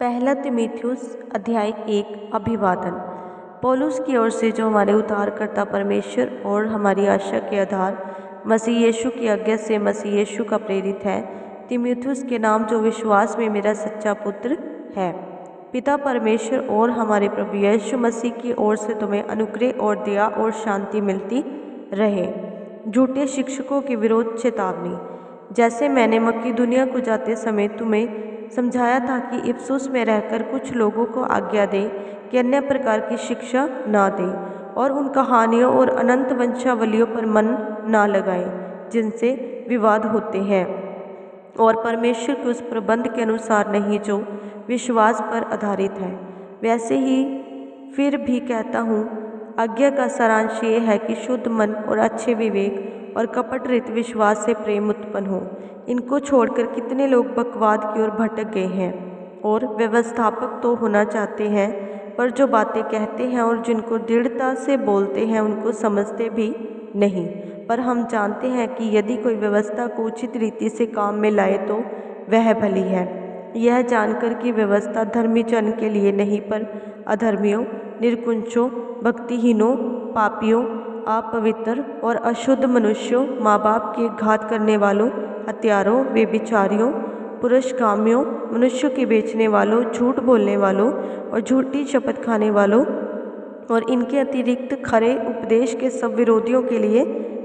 पहला तीमुथियुस अध्याय 1 अभिवादन। पौलुस की ओर से, जो हमारे उद्धारकर्ता परमेश्वर और हमारी आशा के आधार मसीह यीशु की आज्ञा से मसीह यीशु का प्रेरित है, तीमुथियुस के नाम, जो विश्वास में मेरा सच्चा पुत्र है। पिता परमेश्वर और हमारे प्रभु यीशु मसीह की ओर से तुम्हें अनुग्रह और दया और शांति मिलती रहे। झूठे शिक्षकों के विरोध चेतावनी। जैसे मैंने मकिदुनिया को जाते समय तुम्हें समझाया था कि इफिसुस में रहकर कुछ लोगों को आज्ञा दें कि अन्य प्रकार की शिक्षा ना दें और उन कहानियों और अनंत वंशावलियों पर मन ना लगाएं जिनसे विवाद होते हैं और परमेश्वर के उस प्रबंध के अनुसार नहीं जो विश्वास पर आधारित है। वैसे ही फिर भी कहता हूँ, आज्ञा का सारांश ये है कि शुद्ध मन और अच्छे विवेक और कपट रहित विश्वास से प्रेम उत्पन्न हो। इनको छोड़कर कितने लोग बकवाद की ओर भटक गए हैं और व्यवस्थापक तो होना चाहते हैं, पर जो बातें कहते हैं और जिनको दृढ़ता से बोलते हैं उनको समझते भी नहीं। पर हम जानते हैं कि यदि कोई व्यवस्था को उचित रीति से काम में लाए तो वह भली है, यह जानकर कि व्यवस्था धर्मी जन के लिए नहीं पर अधर्मियों, निर्कुंचों, भक्तिहीनों, पापियों, अपवित्र और अशुद्ध मनुष्यों, माँ बाप के घात करने वालों, हत्यारों, व्यभिचारियों, पुरुषगामियों, मनुष्यों के बेचने वालों, झूठ बोलने वालों और झूठी शपथ खाने वालों और इनके अतिरिक्त खरे उपदेश के सब विरोधियों के लिए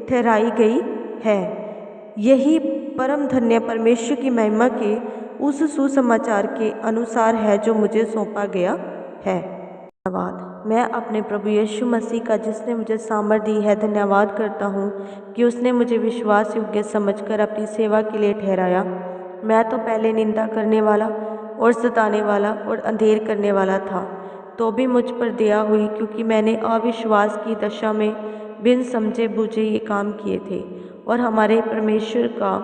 ठहराई गई है। यही परम धन्य परमेश्वर की महिमा के उस सुसमाचार के अनुसार है जो मुझे सौंपा गया है। धन्यवाद। मैं अपने प्रभु यीशु मसीह का, जिसने मुझे सामर्थ दी है, धन्यवाद करता हूँ कि उसने मुझे विश्वास योग्य समझकर अपनी सेवा के लिए ठहराया। मैं तो पहले निंदा करने वाला और सताने वाला और अंधेर करने वाला था, तो भी मुझ पर दया हुई, क्योंकि मैंने अविश्वास की दशा में बिन समझे बूझे ये काम किए थे। और हमारे परमेश्वर का,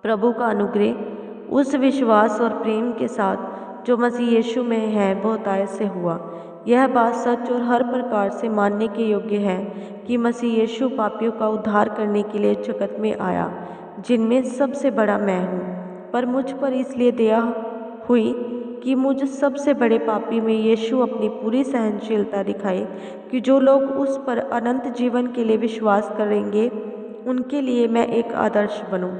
प्रभु का अनुग्रह उस विश्वास और प्रेम के साथ जो मसीह यीशु में है बहुतायत से हुआ। यह बात सच और हर प्रकार से मानने के योग्य है कि मसीह यीशु पापियों का उद्धार करने के लिए जगत में आया, जिनमें सबसे बड़ा मैं हूँ। पर मुझ पर इसलिए दया हुई कि मुझ सबसे बड़े पापी में यीशु अपनी पूरी सहनशीलता दिखाए, कि जो लोग उस पर अनंत जीवन के लिए विश्वास करेंगे उनके लिए मैं एक आदर्श बनूं।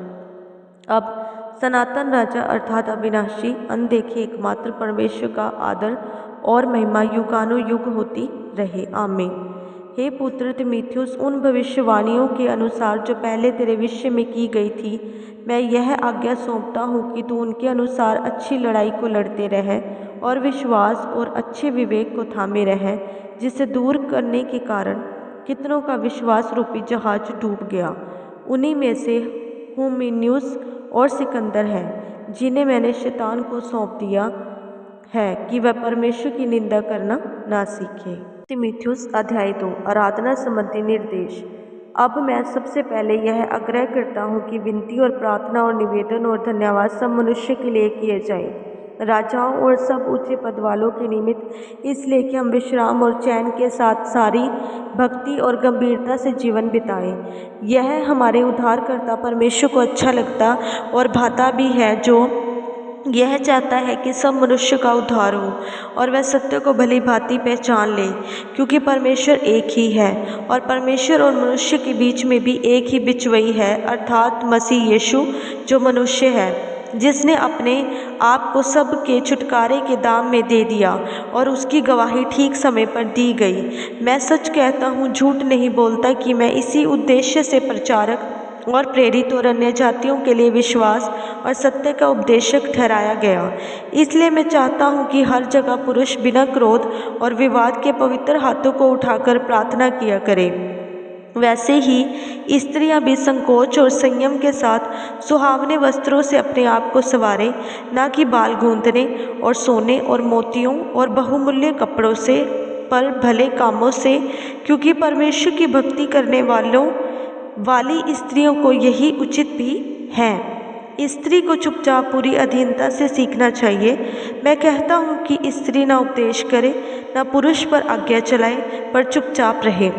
अब सनातन राजा अर्थात अविनाशी, अनदेखे एकमात्र परमेश्वर का आदर और महिमा युगानुयुग होती रहे। आमीन। हे पुत्र तीमुथियुस, उन भविष्यवाणियों के अनुसार जो पहले तेरे विषय में की गई थी, मैं यह आज्ञा सौंपता हूँ कि तू उनके अनुसार अच्छी लड़ाई को लड़ते रहे और विश्वास और अच्छे विवेक को थामे रहे, जिसे दूर करने के कारण कितनों का विश्वास रूपी जहाज डूब गया। उन्हीं में से हुमिनयुस और सिकंदर हैं, जिन्हें मैंने शैतान को सौंप दिया है कि वह परमेश्वर की निंदा करना ना सीखे। तीमुथियुस अध्याय 2 आराधना संबंधी निर्देश। अब मैं सबसे पहले यह आग्रह करता हूँ कि विनती और प्रार्थना और निवेदन और धन्यवाद सब मनुष्य के लिए किए जाएं, राजाओं और सब ऊंचे पद वालों के निमित्त, इसलिए कि हम विश्राम और चैन के साथ सारी भक्ति और गंभीरता से जीवन बिताएं। यह हमारे उद्धारकर्ता परमेश्वर को अच्छा लगता और भाता भी है, जो यह चाहता है कि सब मनुष्य का उद्धार हो और वह सत्य को भली भांति पहचान ले, क्योंकि परमेश्वर एक ही है और परमेश्वर और मनुष्य के बीच में भी एक ही बिचवई है, अर्थात मसीह यीशु, जो मनुष्य है, जिसने अपने आप को सब के छुटकारे के दाम में दे दिया और उसकी गवाही ठीक समय पर दी गई। मैं सच कहता हूँ, झूठ नहीं बोलता, कि मैं इसी उद्देश्य से प्रचारक और प्रेरित और अन्य जातियों के लिए विश्वास और सत्य का उपदेशक ठहराया गया। इसलिए मैं चाहता हूँ कि हर जगह पुरुष बिना क्रोध और विवाद के पवित्र हाथों को उठाकर प्रार्थना किया करें। वैसे ही स्त्रियां भी संकोच और संयम के साथ सुहावने वस्त्रों से अपने आप को संवारें, ना कि बाल गूंथने और सोने और मोतियों और बहुमूल्य कपड़ों से, पर भले कामों से, क्योंकि परमेश्वर की भक्ति करने वाली स्त्रियों को यही उचित भी है। स्त्री को चुपचाप पूरी अधीनता से सीखना चाहिए। मैं कहता हूँ कि स्त्री न उपदेश करे, न पुरुष पर आज्ञा चलाए, पर चुपचाप रहे,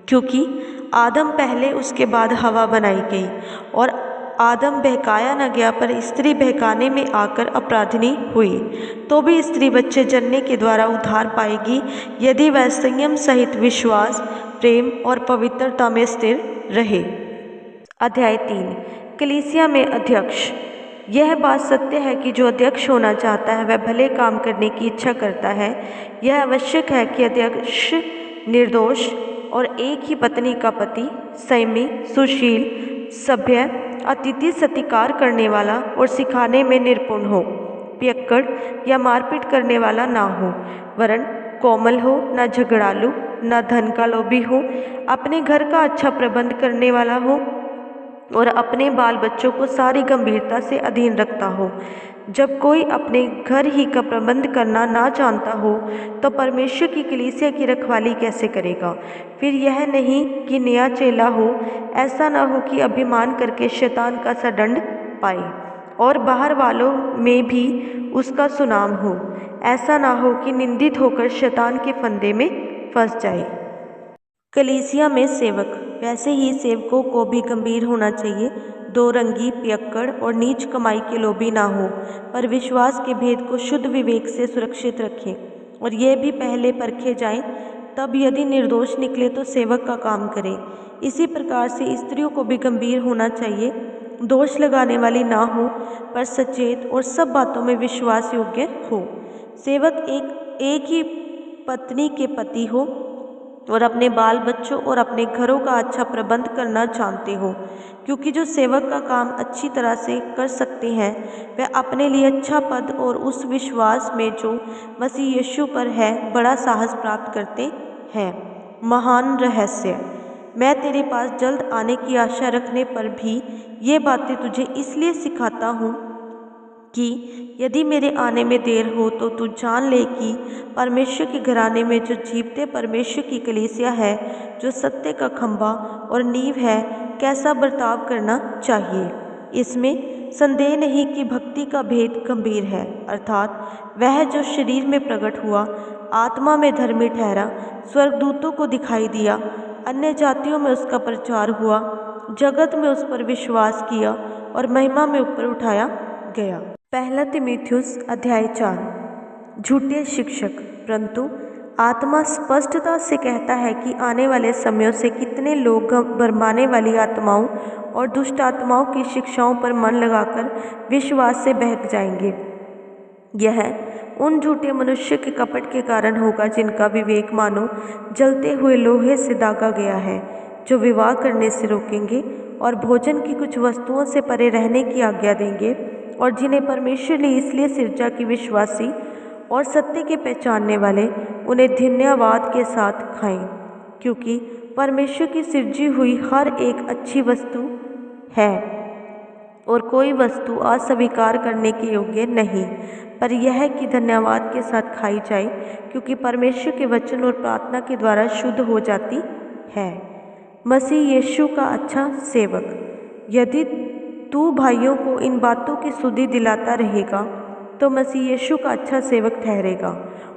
क्योंकि आदम पहले, उसके बाद हवा बनाई गई, और आदम बहकाया न गया, पर स्त्री बहकाने में आकर अपराधिनी हुई। तो भी स्त्री बच्चे जन्ने के द्वारा उद्धार पाएगी, यदि वह संयम सहित विश्वास, प्रेम और पवित्रता में स्थिर रहे। अध्याय 3। कलीसिया में अध्यक्ष। यह बात सत्य है कि जो अध्यक्ष होना चाहता है वह भले काम करने की इच्छा करता है। यह आवश्यक है कि अध्यक्ष निर्दोष और एक ही पत्नी का पति, संयमी, सुशील, सभ्य, अतिथि सत्कार करने वाला और सिखाने में निपुण हो, पियक्कड़ या मारपीट करने वाला ना हो, वरन कोमल हो, न झगड़ालू, न धन का लोभी हो, अपने घर का अच्छा प्रबंध करने वाला हो और अपने बाल बच्चों को सारी गंभीरता से अधीन रखता हो। जब कोई अपने घर ही का प्रबंध करना ना जानता हो तो परमेश्वर की कलीसिया की रखवाली कैसे करेगा? फिर यह नहीं कि नया चेला हो, ऐसा ना हो कि अभिमान करके शैतान का सा दंड पाए और बाहर वालों में भी उसका सुनाम हो। ऐसा ना हो कि निंदित होकर शैतान के फंदे में फंस जाए। कलीसिया में सेवक। वैसे ही सेवकों को भी गंभीर होना चाहिए, दो रंगी, पियक्कड़ और नीच कमाई के लोभी ना हो, पर विश्वास के भेद को शुद्ध विवेक से सुरक्षित रखें और यह भी पहले परखे जाएं, तब यदि निर्दोष निकले तो सेवक का काम करें। इसी प्रकार से स्त्रियों को भी गंभीर होना चाहिए, दोष लगाने वाली ना हो, पर सचेत और सब बातों में विश्वास योग्य हो। सेवक एक ही पत्नी के पति हो और अपने बाल बच्चों और अपने घरों का अच्छा प्रबंध करना जानते हो, क्योंकि जो सेवक का काम अच्छी तरह से कर सकते हैं वह अपने लिए अच्छा पद और उस विश्वास में जो मसीह यीशु पर है बड़ा साहस प्राप्त करते हैं। महान रहस्य। मैं तेरे पास जल्द आने की आशा रखने पर भी ये बातें तुझे इसलिए सिखाता हूँ कि यदि मेरे आने में देर हो तो तू जान ले कि परमेश्वर के घराने में जो जीवते परमेश्वर की कलीसिया है, जो सत्य का खंभा और नींव है, कैसा बर्ताव करना चाहिए। इसमें संदेह नहीं कि भक्ति का भेद गंभीर है, अर्थात वह जो शरीर में प्रकट हुआ, आत्मा में धर्मी ठहरा, स्वर्गदूतों को दिखाई दिया, अन्य जातियों में उसका प्रचार हुआ, जगत में उस पर विश्वास किया और महिमा में ऊपर उठाया गया। पहला तिमुथियुस अध्याय 4। झूठे शिक्षक। परंतु आत्मा स्पष्टता से कहता है कि आने वाले समयों से कितने लोग भरमाने वाली आत्माओं और दुष्ट आत्माओं की शिक्षाओं पर मन लगाकर विश्वास से बहक जाएंगे। यह उन झूठे मनुष्य के कपट के कारण होगा जिनका विवेक मानो जलते हुए लोहे से दागा गया है, जो विवाह करने से रोकेंगे और भोजन की कुछ वस्तुओं से परे रहने की आज्ञा देंगे, और जिन्हें परमेश्वर ने इसलिए सिरजा की विश्वासी और सत्य के पहचानने वाले उन्हें धन्यवाद के साथ खाएं, क्योंकि परमेश्वर की सिरजी हुई हर एक अच्छी वस्तु है और कोई वस्तु अस्वीकार करने के योग्य नहीं, पर यह कि धन्यवाद के साथ खाई जाए, क्योंकि परमेश्वर के वचन और प्रार्थना के द्वारा शुद्ध हो जाती है। मसीह यीशु का अच्छा सेवक। यदि तू भाइयों को इन बातों की सुधि दिलाता रहेगा तो मसीह यीशु का अच्छा सेवक ठहरेगा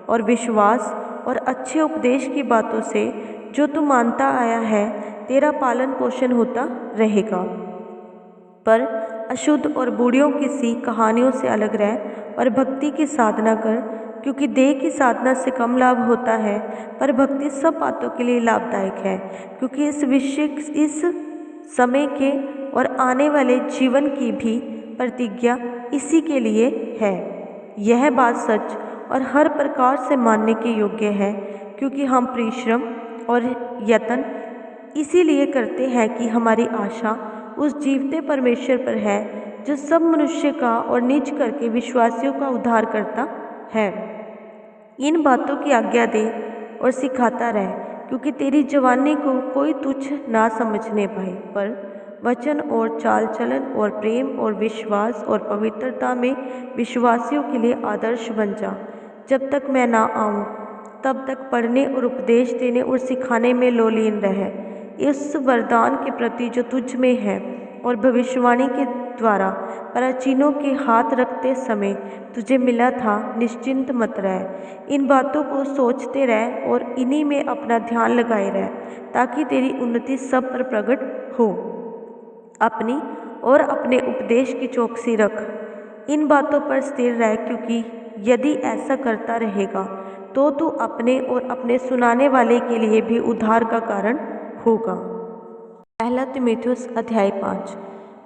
और विश्वास और अच्छे उपदेश की बातों से जो तू मानता आया है तेरा पालन पोषण होता रहेगा। पर अशुद्ध और बूढ़ियों की सी कहानियों से अलग रह और भक्ति की साधना कर, क्योंकि देह की साधना से कम लाभ होता है, पर भक्ति सब बातों के लिए लाभदायक है, क्योंकि इस समय के और आने वाले जीवन की भी प्रतिज्ञा इसी के लिए है। यह बात सच और हर प्रकार से मानने के योग्य है, क्योंकि हम परिश्रम और यत्न इसीलिए करते हैं कि हमारी आशा उस जीवते परमेश्वर पर है जो सब मनुष्य का और निज करके विश्वासियों का उद्धार करता है। इन बातों की आज्ञा दे और सिखाता रहे, क्योंकि तेरी जवानी को कोई तुच्छ ना समझने पाए, पर वचन और चाल चलन और प्रेम और विश्वास और पवित्रता में विश्वासियों के लिए आदर्श बन जा। जब तक मैं ना आऊँ तब तक पढ़ने और उपदेश देने और सिखाने में लोलीन रहे। इस वरदान के प्रति जो तुझ में है और भविष्यवाणी के द्वारा प्राचीनों के हाथ रखते समय तुझे मिला था, निश्चिंत मत रह। इन बातों को सोचते रह और इन्हीं में अपना ध्यान लगाए रह, ताकि तेरी उन्नति सब पर प्रकट हो। अपनी और अपने उपदेश की चौकसी रख। इन बातों पर स्थिर रह, क्योंकि यदि ऐसा करता रहेगा तो तू अपने और अपने सुनाने वाले के लिए भी उद्धार का कारण होगा। पहला तीमुथियुस अध्याय 5।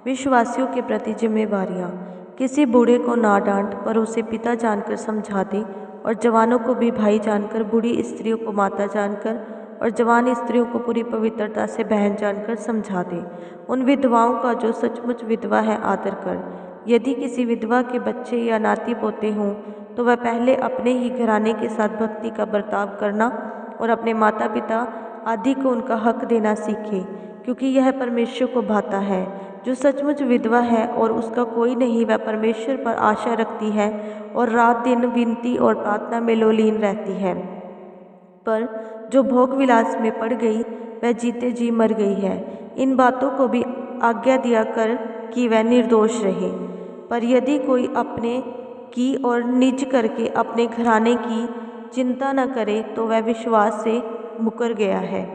विश्वासियों के प्रति जिम्मेवारियाँ। किसी बूढ़े को ना डांट, पर उसे पिता जानकर समझा दे, और जवानों को भी भाई जानकर, बूढ़ी स्त्रियों को माता जानकर, और जवान स्त्रियों को पूरी पवित्रता से बहन जानकर समझा दे। उन विधवाओं का जो सचमुच विधवा है आदर कर। यदि किसी विधवा के बच्चे या नाती पोते हों तो वह पहले अपने ही घराने के साथ भक्ति का बर्ताव करना और अपने माता पिता आदि को उनका हक देना सीखे, क्योंकि यह परमेश्वर को भाता है। जो सचमुच विधवा है और उसका कोई नहीं, वह परमेश्वर पर आशा रखती है और रात दिन विनती और प्रार्थना में लोलीन रहती है। पर जो भोग विलास में पड़ गई वह जीते जी मर गई है। इन बातों को भी आज्ञा दिया कर कि वह निर्दोष रहे। पर यदि कोई अपने की और निज करके अपने घराने की चिंता न करे तो वह विश्वास से मुकर गया है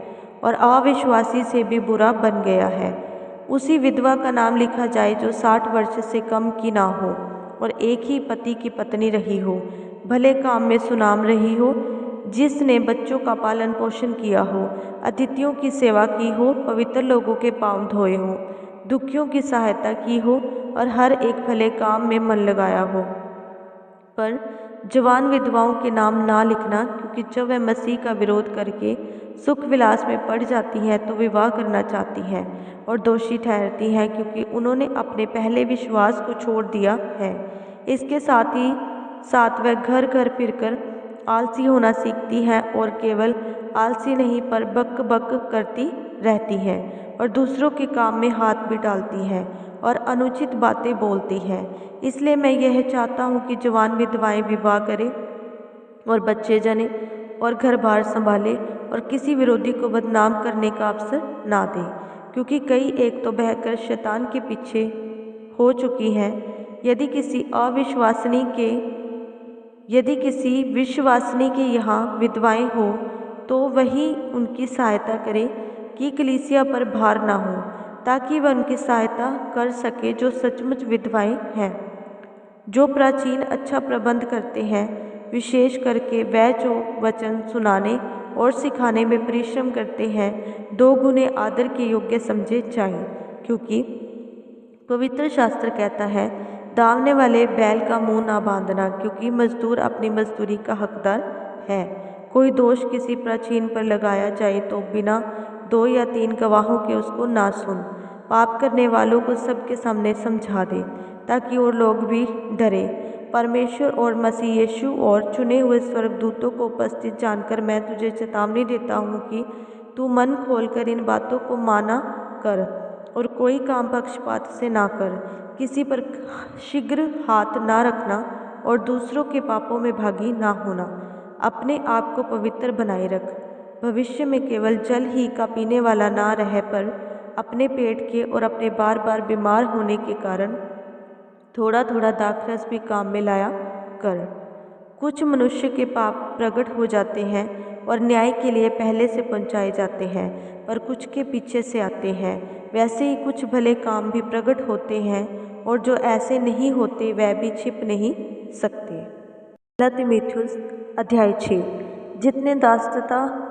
और अविश्वासी से भी बुरा बन गया है। उसी विधवा का नाम लिखा जाए जो 60 वर्ष से कम की ना हो और एक ही पति की पत्नी रही हो, भले काम में सुनाम रही हो, जिसने बच्चों का पालन पोषण किया हो, अतिथियों की सेवा की हो, पवित्र लोगों के पांव धोए हो, दुखियों की सहायता की हो और हर एक भले काम में मन लगाया हो। पर जवान विधवाओं के नाम ना लिखना, क्योंकि जब वह मसीह का विरोध करके सुख विलास में पड़ जाती हैं तो विवाह करना चाहती हैं और दोषी ठहरती हैं, क्योंकि उन्होंने अपने पहले विश्वास को छोड़ दिया है। इसके साथ ही साथ वह घर घर फिरकर आलसी होना सीखती हैं और केवल आलसी नहीं पर बक बक करती रहती हैं और दूसरों के काम में हाथ भी डालती हैं और अनुचित बातें बोलती हैं। इसलिए मैं यह चाहता हूँ कि जवान विधवाएं विवाह करें और बच्चे जने और घर बार संभाले और किसी विरोधी को बदनाम करने का अवसर ना दें, क्योंकि कई एक तो बहकर शैतान के पीछे हो चुकी हैं। यदि किसी विश्वासनी के यहाँ विधवाएं हो तो वही उनकी सहायता करे कि कलीसिया पर भार ना हो, ताकि वह उनकी सहायता कर सके जो सचमुच विधवाएं हैं, जो प्राचीन अच्छा प्रबंध करते हैं, विशेष करके वह जो वचन सुनाने और सिखाने में परिश्रम करते हैं, 2 गुने आदर के योग्य समझे जाएं। क्योंकि पवित्र शास्त्र कहता है, दावने वाले बैल का मुंह ना बांधना, क्योंकि मजदूर अपनी मजदूरी का हकदार है। कोई दोष किसी प्राचीन पर लगाया जाए तो बिना 2 या 3 गवाहों के उसको ना सुन। पाप करने वालों को सबके सामने समझा दे, ताकि और लोग भी डरे। परमेश्वर और मसीह यीशु और चुने हुए स्वर्गदूतों को उपस्थित जानकर मैं तुझे चेतावनी देता हूँ कि तू मन खोलकर इन बातों को माना कर और कोई काम पक्षपात से ना कर। किसी पर शीघ्र हाथ ना रखना और दूसरों के पापों में भागी ना होना। अपने आप को पवित्र बनाए रख। भविष्य में केवल जल ही का पीने वाला ना रह, पर अपने पेट के और अपने बार बार बीमार होने के कारण थोड़ा थोड़ा दाखरस भी काम में लाया कर। कुछ मनुष्य के पाप प्रकट हो जाते हैं और न्याय के लिए पहले से पहुंचाए जाते हैं, पर कुछ के पीछे से आते हैं। वैसे ही कुछ भले काम भी प्रकट होते हैं, और जो ऐसे नहीं होते वह भी छिप नहीं सकते। पहला तीमुथियुस अध्याय 6। जितने दासता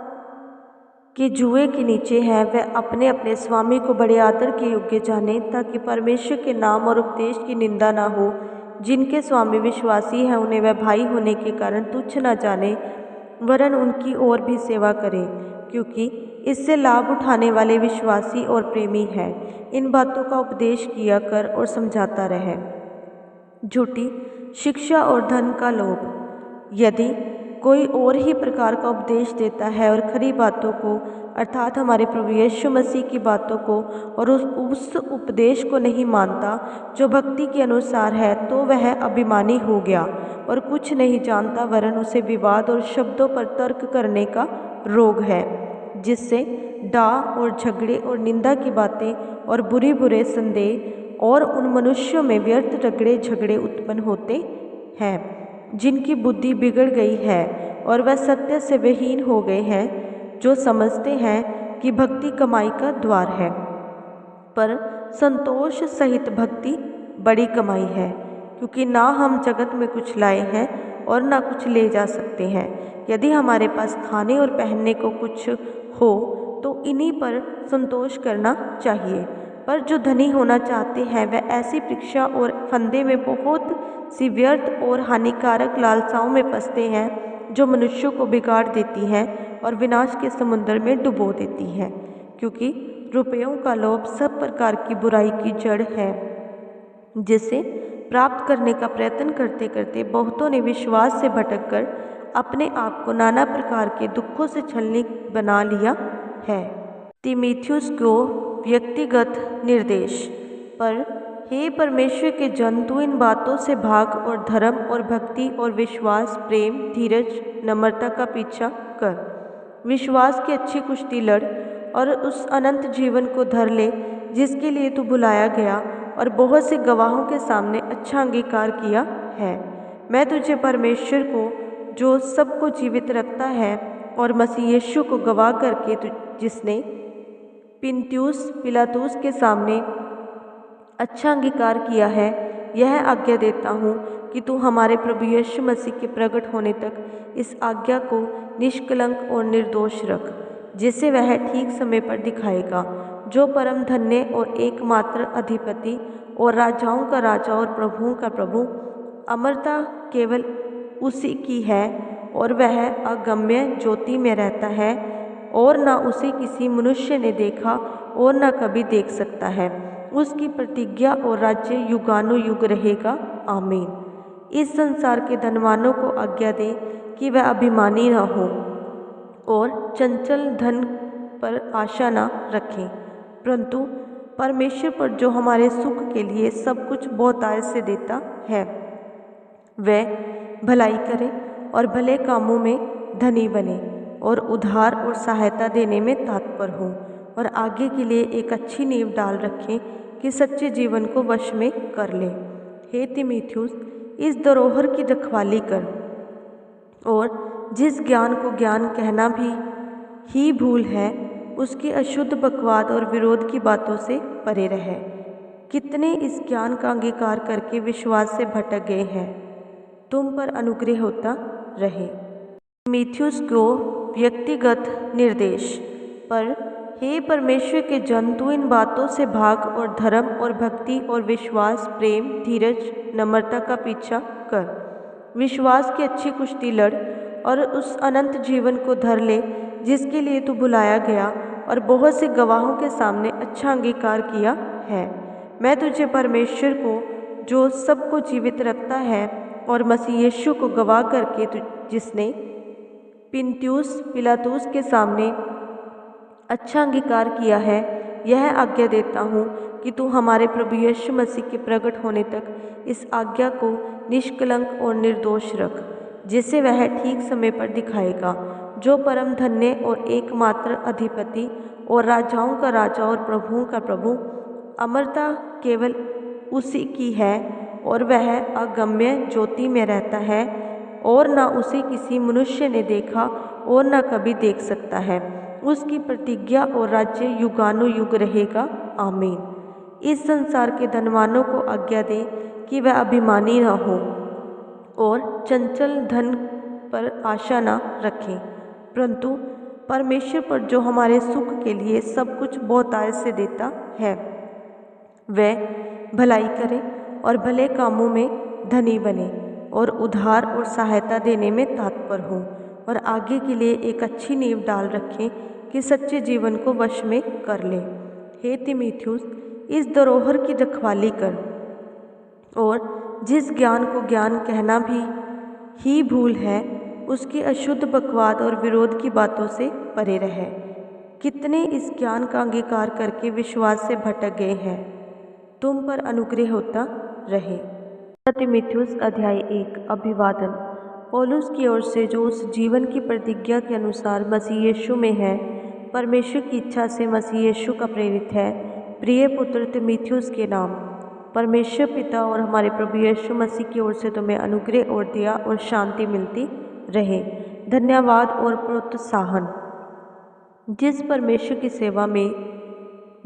के जुए के नीचे हैं वह अपने अपने स्वामी को बड़े आदर के योग्य जाने, ताकि परमेश्वर के नाम और उपदेश की निंदा ना हो। जिनके स्वामी विश्वासी हैं उन्हें वह भाई होने के कारण तुच्छ न जाने, वरन उनकी और भी सेवा करे, क्योंकि इससे लाभ उठाने वाले विश्वासी और प्रेमी हैं। इन बातों का उपदेश किया कर और समझाता रहे। झूठी शिक्षा और धन का लोभ। यदि कोई और ही प्रकार का उपदेश देता है और खरी बातों को, अर्थात हमारे प्रभु यीशु मसीह की बातों को, और उस उपदेश को नहीं मानता जो भक्ति के अनुसार है, तो वह अभिमानी हो गया और कुछ नहीं जानता, वरन उसे विवाद और शब्दों पर तर्क करने का रोग है, जिससे डाह और झगड़े और निंदा की बातें और बुरे संदेह और उन मनुष्यों में व्यर्थ रगड़े झगड़े उत्पन्न होते हैं, जिनकी बुद्धि बिगड़ गई है और वह सत्य से विहीन हो गए हैं, जो समझते हैं कि भक्ति कमाई का द्वार है। पर संतोष सहित भक्ति बड़ी कमाई है, क्योंकि ना हम जगत में कुछ लाए हैं और ना कुछ ले जा सकते हैं। यदि हमारे पास खाने और पहनने को कुछ हो तो इन्हीं पर संतोष करना चाहिए। पर जो धनी होना चाहते हैं वह ऐसी परीक्षा और फंदे में बहुत सी व्यर्थ और हानिकारक लालसाओं में फंसते हैं, जो मनुष्यों को बिगाड़ देती हैं और विनाश के समुद्र में डुबो देती हैं। क्योंकि रुपयों का लोभ सब प्रकार की बुराई की जड़ है, जिसे प्राप्त करने का प्रयत्न करते करते बहुतों ने विश्वास से भटककर अपने आप को नाना प्रकार के दुखों से छलनी बना लिया है। तीमुथियुस को व्यक्तिगत निर्देश। पर हे परमेश्वर के जन, तू इन बातों से भाग और धर्म और भक्ति और विश्वास, प्रेम, धीरज, नम्रता का पीछा कर। विश्वास की अच्छी कुश्ती लड़ और उस अनंत जीवन को धर ले जिसके लिए तू बुलाया गया और बहुत से गवाहों के सामने अच्छा अंगीकार किया है। मैं तुझे परमेश्वर को, जो सबको जीवित रखता है, और मसीह यीशु को गवाह करके जिसने पुन्तियुस पिलातुस के सामने अच्छा अंगीकार किया है, यह आज्ञा देता हूँ कि तू हमारे प्रभु यीशु मसीह के प्रकट होने तक इस आज्ञा को निष्कलंक और निर्दोष रख, जिसे वह ठीक समय पर दिखाएगा, जो परम धन्य और एकमात्र अधिपति और राजाओं का राजा और प्रभुओं का प्रभु। अमरता केवल उसी की है और वह अगम्य ज्योति में रहता है और न उसे किसी मनुष्य ने देखा और न कभी देख सकता है। उसकी प्रतिज्ञा और राज्य युगानुयुग रहेगा। आमीन। इस संसार के धनवानों को आज्ञा दे कि वह अभिमानी न हो और चंचल धन पर आशा न रखें, परंतु परमेश्वर पर, जो हमारे सुख के लिए सब कुछ बहुतायत से देता है, वह भलाई करे और भले कामों में धनी बने और उधार और सहायता देने में तत्पर हो और आगे के लिए एक अच्छी नींव डाल रखें कि सच्चे जीवन को वश में कर ले। हे तीमुथियुस, इस धरोहर की रखवाली कर और जिस ज्ञान को ज्ञान कहना भी ही भूल है, उसकी अशुद्ध बकवाद और विरोध की बातों से परे रहे। कितने इस ज्ञान का अंगीकार करके विश्वास से भटक गए हैं, तुम पर अनुग्रह होता रहे। तीमुथियुस को व्यक्तिगत निर्देश। पर हे परमेश्वर के जन, तू इन बातों से भाग और धर्म और भक्ति और विश्वास, प्रेम, धीरज, नम्रता का पीछा कर। विश्वास की अच्छी कुश्ती लड़ और उस अनंत जीवन को धर ले जिसके लिए तू बुलाया गया और बहुत से गवाहों के सामने अच्छा अंगीकार किया है। मैं तुझे परमेश्वर को, जो सबको जीवित रखता है, और मसीह यीशु को गवाह करके जिसने पुन्तियुस पिलातुस के सामने अच्छा अंगीकार किया है, यह आज्ञा देता हूँ कि तू हमारे प्रभु यीशु मसीह के प्रकट होने तक इस आज्ञा को निष्कलंक और निर्दोष रख, जिसे वह ठीक समय पर दिखाएगा, जो परम धन्य और एकमात्र अधिपति और राजाओं का राजा और प्रभुओं का प्रभु। अमरता केवल उसी की है और वह अगम्य ज्योति में रहता है और न उसे किसी मनुष्य ने देखा और न कभी देख सकता है। उसकी प्रतिज्ञा और राज्य युगानुयुग रहेगा। आमीन। इस संसार के धनवानों को आज्ञा दे कि वह अभिमानी न हो और चंचल धन पर आशा न रखें, परंतु परमेश्वर पर, जो हमारे सुख के लिए सब कुछ बहुतायत से देता है, वह भलाई करे और भले कामों में धनी बने और उधार और सहायता देने में तत्पर हो और आगे के लिए एक अच्छी नींव डाल रखें कि सच्चे जीवन को वश में कर ले। हे तीमुथियुस, इस धरोहर की रखवाली कर और जिस ज्ञान को ज्ञान कहना भी ही भूल है, उसकी अशुद्ध बकवाद और विरोध की बातों से परे रहे। कितने इस ज्ञान का अंगीकार करके विश्वास से भटक गए हैं, तुम पर अनुग्रह होता रहे। तीमुथियुस अध्याय 1 अभिवादन। पौलुस की ओर से, जो उस जीवन की प्रतिज्ञा के अनुसार मसीह यीशु में है, परमेश्वर की इच्छा से मसीह यीशु का प्रेरित है, प्रिय पुत्र तीमुथियुस के नाम। परमेश्वर पिता और हमारे प्रभु यीशु मसीह की ओर से तुम्हें अनुग्रह और दया और शांति मिलती रहे। धन्यवाद और प्रोत्साहन। जिस परमेश्वर की सेवा में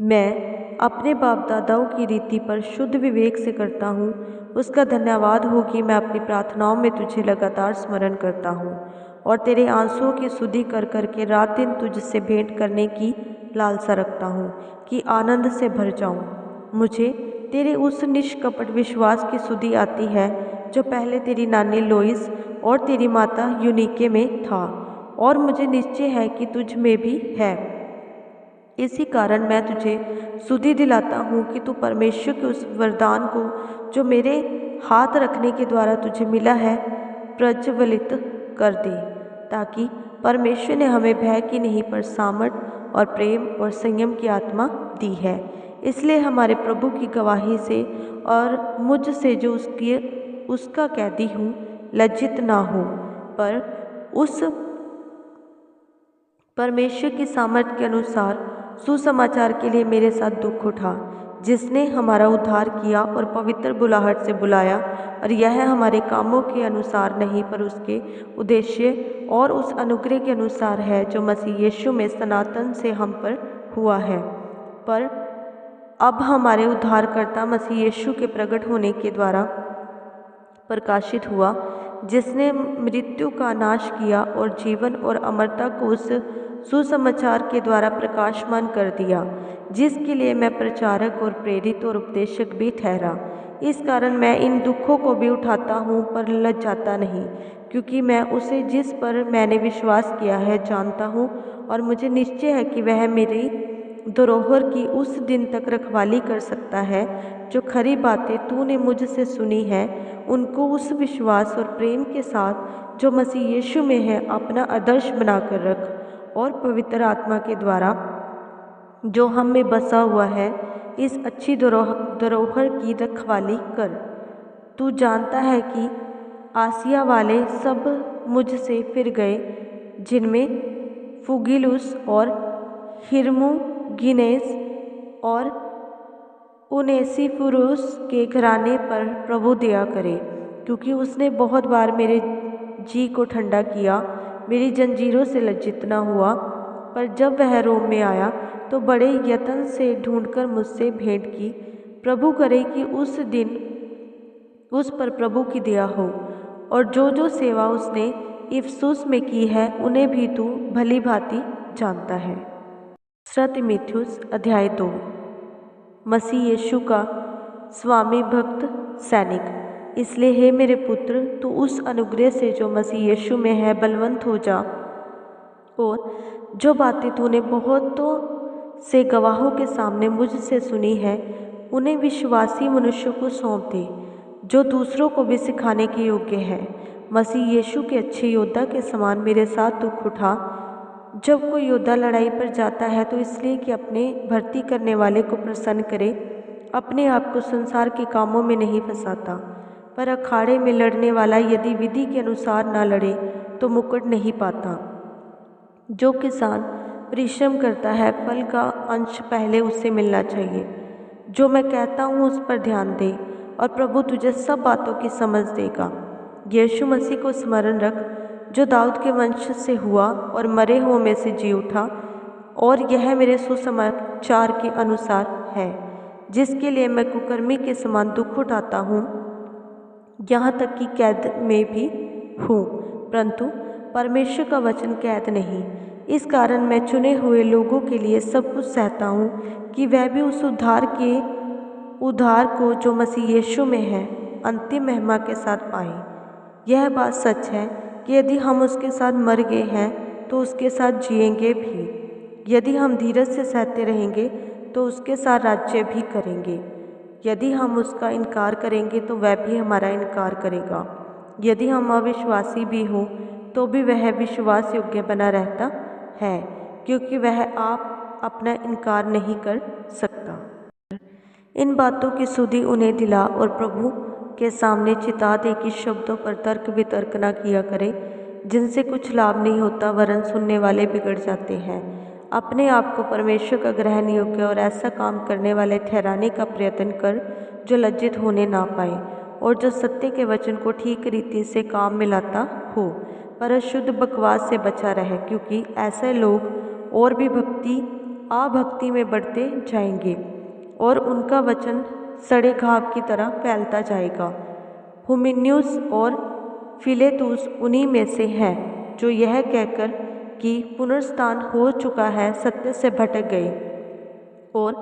मैं अपने बाप दादाओं की रीति पर शुद्ध विवेक से करता हूँ, उसका धन्यवाद हो कि मैं अपनी प्रार्थनाओं में तुझे लगातार स्मरण करता हूँ और तेरे आंसुओं की सुधि कर करके रात दिन तुझसे भेंट करने की लालसा रखता हूँ कि आनंद से भर जाऊँ। मुझे तेरे उस निष्कपट विश्वास की सुधि आती है जो पहले तेरी नानी लोइस और तेरी माता यूनिके में था, और मुझे निश्चय है कि तुझ में भी है। इसी कारण मैं तुझे सुधि दिलाता हूँ कि तू परमेश्वर के उस वरदान को जो मेरे हाथ रखने के द्वारा तुझे मिला है प्रज्वलित कर दे, ताकि परमेश्वर ने हमें भय की नहीं पर सामर्थ और प्रेम और संयम की आत्मा दी है। इसलिए हमारे प्रभु की गवाही से और मुझसे जो उसका कैदी हूँ लज्जित ना हो, पर उस परमेश्वर की सामर्थ के अनुसार सुसमाचार के लिए मेरे साथ दुख उठा, जिसने हमारा उद्धार किया और पवित्र बुलाहट से बुलाया, और यह हमारे कामों के अनुसार नहीं पर उसके उद्देश्य और उस अनुग्रह के अनुसार है जो मसीह यीशु में सनातन से हम पर हुआ है। पर अब हमारे उद्धारकर्ता मसीह यीशु के प्रकट होने के द्वारा प्रकाशित हुआ, जिसने मृत्यु का नाश किया और जीवन और अमरता को उस सुसमाचार के द्वारा प्रकाशमान कर दिया, जिसके लिए मैं प्रचारक और प्रेरित और उपदेशक भी ठहरा। इस कारण मैं इन दुखों को भी उठाता हूँ पर लज्जाता नहीं, क्योंकि मैं उसे जिस पर मैंने विश्वास किया है जानता हूँ, और मुझे निश्चय है कि वह मेरी धरोहर की उस दिन तक रखवाली कर सकता है। जो खरी बातें तूने मुझसे सुनी है उनको उस विश्वास और प्रेम के साथ जो मसीह यीशु में है अपना आदर्श बनाकर रख, और पवित्र आत्मा के द्वारा जो हम में बसा हुआ है इस अच्छी धरोहर की रखवाली कर। तू जानता है कि आसिया वाले सब मुझसे फिर गए, जिनमें फुगिलुस और हिरमुगिनेस और उनेसिफुरुस के घराने पर प्रभु दया करे, क्योंकि उसने बहुत बार मेरे जी को ठंडा किया, मेरी जंजीरों से लज्जित न हुआ। पर जब वह रोम में आया तो बड़े यत्न से ढूंढकर मुझसे भेंट की। प्रभु करे कि उस दिन उस पर प्रभु की दया हो, और जो जो सेवा उसने इफसुस में की है उन्हें भी तू भली भांति जानता है। तीमुथियुस अध्याय 2। मसीह यीशु का स्वामी भक्त सैनिक। इसलिए हे मेरे पुत्र, तू उस अनुग्रह से जो मसीह यीशु में है बलवंत हो जा, और जो बातें तूने बहुतों से गवाहों के सामने मुझसे सुनी है उन्हें विश्वासी मनुष्यों को सौंप दे, जो दूसरों को भी सिखाने के योग्य है। मसीह यीशु के अच्छे योद्धा के समान मेरे साथ दुख उठा। जब कोई योद्धा लड़ाई पर जाता है तो इसलिए कि अपने भर्ती करने वाले को प्रसन्न करे, अपने आप को संसार के कामों में नहीं फंसाता। पर अखाड़े में लड़ने वाला यदि विधि के अनुसार न लड़े तो मुकुट नहीं पाता। जो किसान परिश्रम करता है फल का अंश पहले उसे मिलना चाहिए। जो मैं कहता हूँ उस पर ध्यान दे, और प्रभु तुझे सब बातों की समझ देगा। यीशु मसीह को स्मरण रख, जो दाऊद के वंश से हुआ और मरे हुओं में से जी उठा, और यह मेरे सुसमाचार के अनुसार है, जिसके लिए मैं कुकर्मी के समान दुख उठाता हूँ, यहाँ तक कि कैद में भी हूँ, परंतु परमेश्वर का वचन कैद नहीं। इस कारण मैं चुने हुए लोगों के लिए सब कुछ सहता हूँ, कि वह भी उस उद्धार को जो मसीह यीशु में है अंतिम महिमा के साथ पाए। यह बात सच है कि यदि हम उसके साथ मर गए हैं तो उसके साथ जिएंगे भी। यदि हम धीरज से सहते रहेंगे तो उसके साथ राज्य भी करेंगे। यदि हम उसका इनकार करेंगे तो वह भी हमारा इनकार करेगा। यदि हम अविश्वासी भी हों तो भी वह विश्वास योग्य बना रहता है, क्योंकि वह आप अपना इनकार नहीं कर सकता। इन बातों की सुधि उन्हें दिला और प्रभु के सामने चिता दे कि शब्दों पर तर्क वितर्क न किया करे, जिनसे कुछ लाभ नहीं होता, वरन सुनने वाले बिगड़ जाते हैं। अपने आप को परमेश्वर का ग्रहण योग्य और ऐसा काम करने वाले ठहराने का प्रयत्न कर जो लज्जित होने ना पाए, और जो सत्य के वचन को ठीक रीति से काम में लाता हो, पर अशुद्ध बकवास से बचा रहे, क्योंकि ऐसे लोग और भी अभक्ति में बढ़ते जाएंगे। और उनका वचन सड़े घाव की तरह फैलता जाएगा। हुमिन्यूस और फिलेतुस उन्हीं में से हैं जो यह कहकर कि पुनरुत्थान हो चुका है सत्य से भटक गए और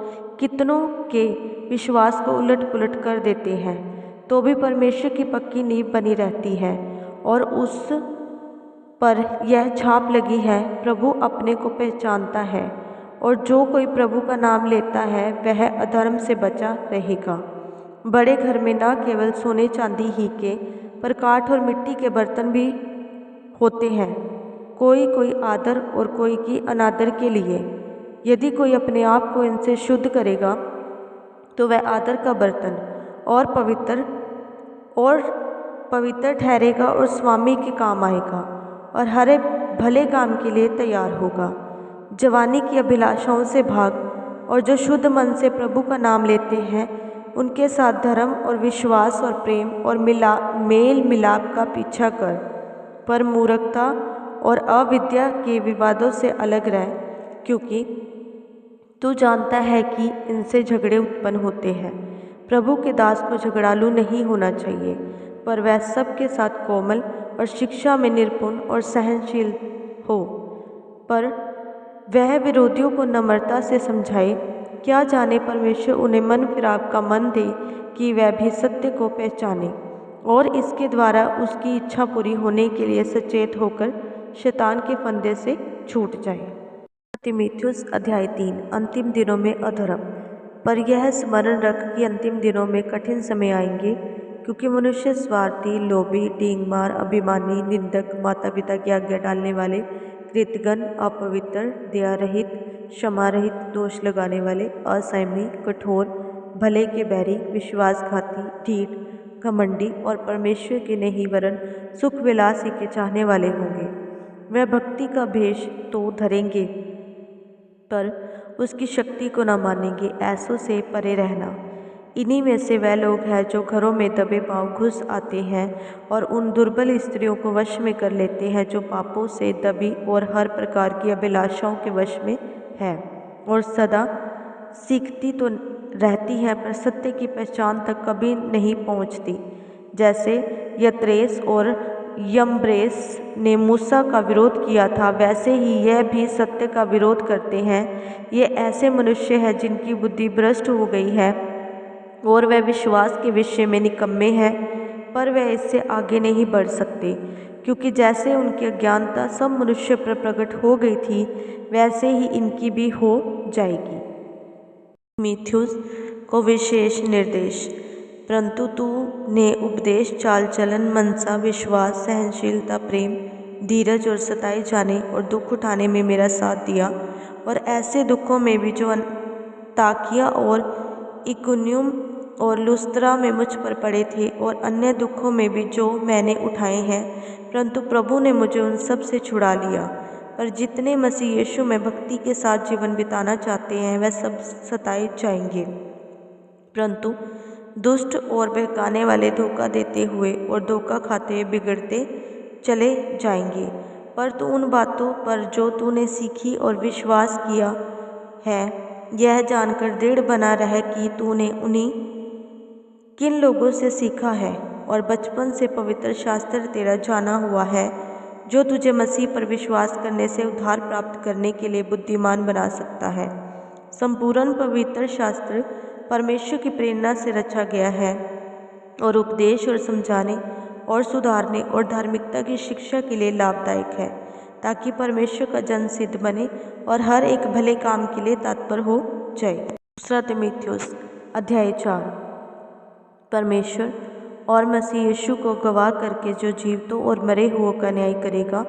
कितनों के विश्वास को उलट पुलट कर देते हैं, तो भी परमेश्वर की पक्की नींव बनी रहती है और उस पर यह छाप लगी है, प्रभु अपने को पहचानता है और जो कोई प्रभु का नाम लेता है वह अधर्म से बचा रहेगा। बड़े घर में न केवल सोने चांदी ही के पर काठ और मिट्टी के बर्तन भी होते हैं, कोई कोई आदर और कोई की अनादर के लिए। यदि कोई अपने आप को इनसे शुद्ध करेगा तो वह आदर का बर्तन और पवित्र ठहरेगा और स्वामी के काम आएगा और हर एक भले काम के लिए तैयार होगा। जवानी की अभिलाषाओं से भाग और जो शुद्ध मन से प्रभु का नाम लेते हैं उनके साथ धर्म और विश्वास और प्रेम और मेल मिलाप का पीछा कर, पर मूर्खता और अविद्या के विवादों से अलग रह, क्योंकि तू जानता है कि इनसे झगड़े उत्पन्न होते हैं। प्रभु के दास को झगड़ालू नहीं होना चाहिए, पर वह सबके साथ कोमल और शिक्षा में निपुण और सहनशील हो, पर वह विरोधियों को नम्रता से समझाए। क्या जाने परमेश्वर उन्हें मन फिराव का मन दे कि वह भी सत्य को पहचाने और इसके द्वारा उसकी इच्छा पूरी होने के लिए सचेत होकर शैतान के फंदे से छूट जाए। तीमुथियुस अध्याय 3। अंतिम दिनों में अधर्म। पर यह स्मरण रख कि अंतिम दिनों में कठिन समय आएंगे, क्योंकि मनुष्य स्वार्थी, लोभी, डींगमार, अभिमानी, निंदक, माता पिता की आज्ञा डालने वाले, कृतघ्न, अपवित्र, दया रहित, क्षमा रहित, दोष लगाने वाले, असंयमी, कठोर, भले के बैरी, विश्वासघाती, ढीठ, घमंडी और परमेश्वर के नहीं वरन सुख विलास ही के चाहने वाले होंगे। वह भक्ति का भेष तो धरेंगे पर उसकी शक्ति को न मानेंगे। ऐसों से परे रहना। इन्हीं में से वह लोग हैं जो घरों में दबे पांव घुस आते हैं और उन दुर्बल स्त्रियों को वश में कर लेते हैं जो पापों से दबी और हर प्रकार की अभिलाषाओं के वश में है, और सदा सीखती तो रहती है पर सत्य की पहचान तक कभी नहीं पहुंचती। जैसे यत्रेस और यम्ब्रेस ने मूसा का विरोध किया था, वैसे ही यह भी सत्य का विरोध करते हैं। ये ऐसे मनुष्य हैं जिनकी बुद्धि भ्रष्ट हो गई है और वह विश्वास के विषय में निकम्मे हैं, पर वह इससे आगे नहीं बढ़ सकते, क्योंकि जैसे उनकी अज्ञानता सब मनुष्य पर प्रकट हो गई थी, वैसे ही इनकी भी हो जाएगी। तीमुथियुस को विशेष निर्देश। परंतु तूने उपदेश, चाल चलन, मनसा, विश्वास, सहनशीलता, प्रेम, धीरज और सताए जाने और दुख उठाने में मेरा साथ दिया, और ऐसे दुखों में भी जो अंताकिया और इकुनियुम और लुस्त्रा में मुझ पर पड़े थे, और अन्य दुखों में भी जो मैंने उठाए हैं, परंतु प्रभु ने मुझे उन सब से छुड़ा लिया। पर जितने मसीह यीशु में भक्ति के साथ जीवन बिताना चाहते हैं वह सब सताए जाएंगे, परंतु दुष्ट और बहकाने वाले धोखा देते हुए और धोखा खाते हुए बिगड़ते चले जाएंगे। पर तू उन बातों पर जो तूने सीखी और विश्वास किया है, यह जानकर दृढ़ बना रह कि तूने उन्हीं किन लोगों से सीखा है और बचपन से पवित्र शास्त्र तेरा जाना हुआ है, जो तुझे मसीह पर विश्वास करने से उद्धार प्राप्त करने के लिए बुद्धिमान बना सकता है। संपूर्ण पवित्र शास्त्र परमेश्वर की प्रेरणा से रचा गया है और उपदेश और समझाने और सुधारने और धार्मिकता की शिक्षा के लिए लाभदायक है, ताकि परमेश्वर का जन सिद्ध बने और हर एक भले काम के लिए तत्पर हो जाए। दूसरा तीमुथियुस अध्याय 4। परमेश्वर और मसीह यीशु को गवाह करके जो जीवतों और मरे हुओं का न्याय करेगा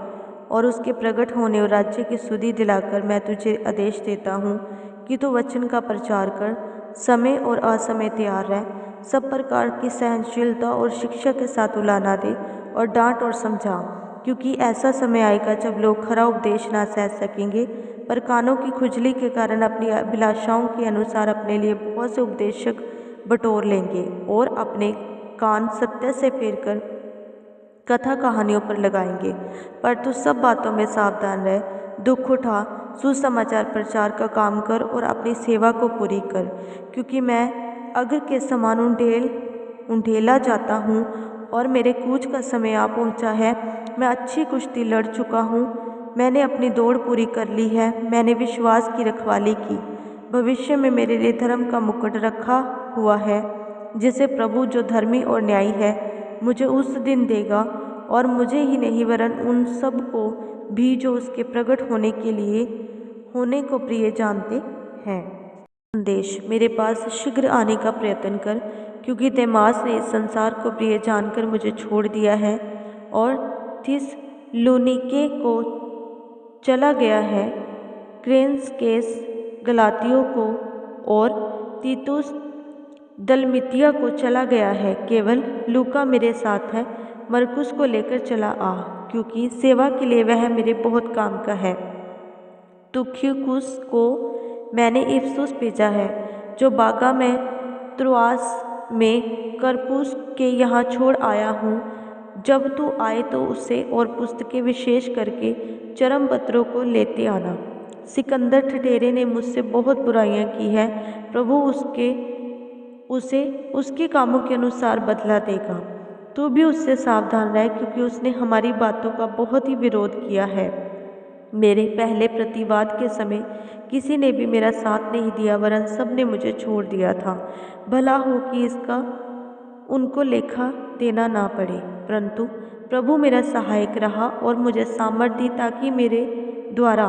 और उसके प्रकट होने और राज्य की सुधि दिलाकर मैं तुझे आदेश देता हूँ कि तू वचन का प्रचार कर, समय और असमय तैयार रह, सब प्रकार की सहनशीलता और शिक्षा के साथ उलाना दे और डांट और समझा, क्योंकि ऐसा समय आएगा जब लोग खरा उपदेश ना सह सकेंगे, पर कानों की खुजली के कारण अपनी अभिलाषाओं के अनुसार अपने लिए बहुत से उपदेशक बटोर लेंगे और अपने कान सत्य से फेरकर कथा कहानियों पर लगाएंगे। पर तू सब बातों में सावधान रह, दुख उठा, सुसमाचार प्रचार का काम कर और अपनी सेवा को पूरी कर, क्योंकि मैं अगर के समान उंडेला जाता हूँ और मेरे कूच का समय आ पहुँचा है। मैं अच्छी कुश्ती लड़ चुका हूँ, मैंने अपनी दौड़ पूरी कर ली है, मैंने विश्वास की रखवाली की। भविष्य में मेरे लिए धर्म का मुकुट रखा हुआ है, जिसे प्रभु जो धर्मी और न्यायी है मुझे उस दिन देगा, और मुझे ही नहीं वरन उन सब को भी जो उसके प्रकट होने को प्रिय जानते हैं। संदेश, मेरे पास शीघ्र आने का प्रयत्न कर, क्योंकि देमास ने इस संसार को प्रिय जानकर मुझे छोड़ दिया है और थिस्सलुनीके को चला गया है। क्रेसकेंस गलातियों को और तीतुस दलमतिया को चला गया है। केवल लूका मेरे साथ है। मरकुस को लेकर चला आ, क्योंकि सेवा के लिए वह मेरे बहुत काम का है। तुखिकुस को मैंने इफिसुस भेजा है, जो बागा में त्रोआस में करपुस के यहाँ छोड़ आया हूँ। जब तू आए तो उसे और पुस्तकें विशेष करके चरम पत्रों को लेते आना। सिकंदर ठठेरे ने मुझसे बहुत बुराइयां की है, प्रभु उसे उसके कामों के अनुसार बदला देगा। तू भी उससे सावधान रह, क्योंकि उसने हमारी बातों का बहुत ही विरोध किया है। मेरे पहले प्रतिवाद के समय किसी ने भी मेरा साथ नहीं दिया, वरन सब ने मुझे छोड़ दिया था। भला हो कि इसका उनको लेखा देना ना पड़े, परंतु प्रभु मेरा सहायक रहा और मुझे सामर्थ दी, ताकि मेरे द्वारा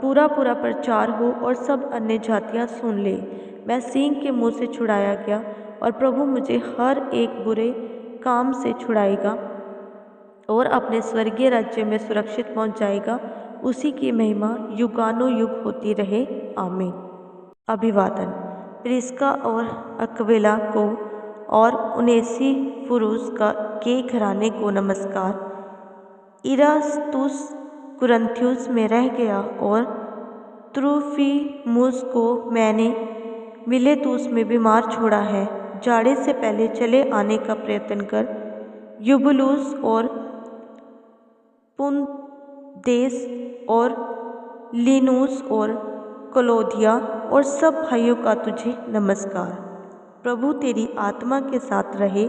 पूरा प्रचार हो और सब अन्य जातियां सुन ले। मैं सींग के मुंह से छुड़ाया गया, और प्रभु मुझे हर एक बुरे काम से छुड़ाएगा और अपने स्वर्गीय राज्य में सुरक्षित पहुंच जाएगा। उसी की महिमा युगानुयुग होती रहे, आमीन। अभिवादन। प्रिस्का और अक्विला को और उनेसिफुरुस के घराने को नमस्कार। इरास्तुस कुरिन्थुस में रह गया, और त्रुफिमुस को मैंने मिलेतुस में बीमार छोड़ा है। जाड़े से पहले चले आने का प्रयत्न कर। यूबुलुस और पुन्देस और लिनुस और क्लौदिया और सब भाइयों का तुझे नमस्कार। प्रभु तेरी आत्मा के साथ रहे,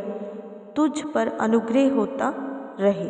तुझ पर अनुग्रह होता रहे।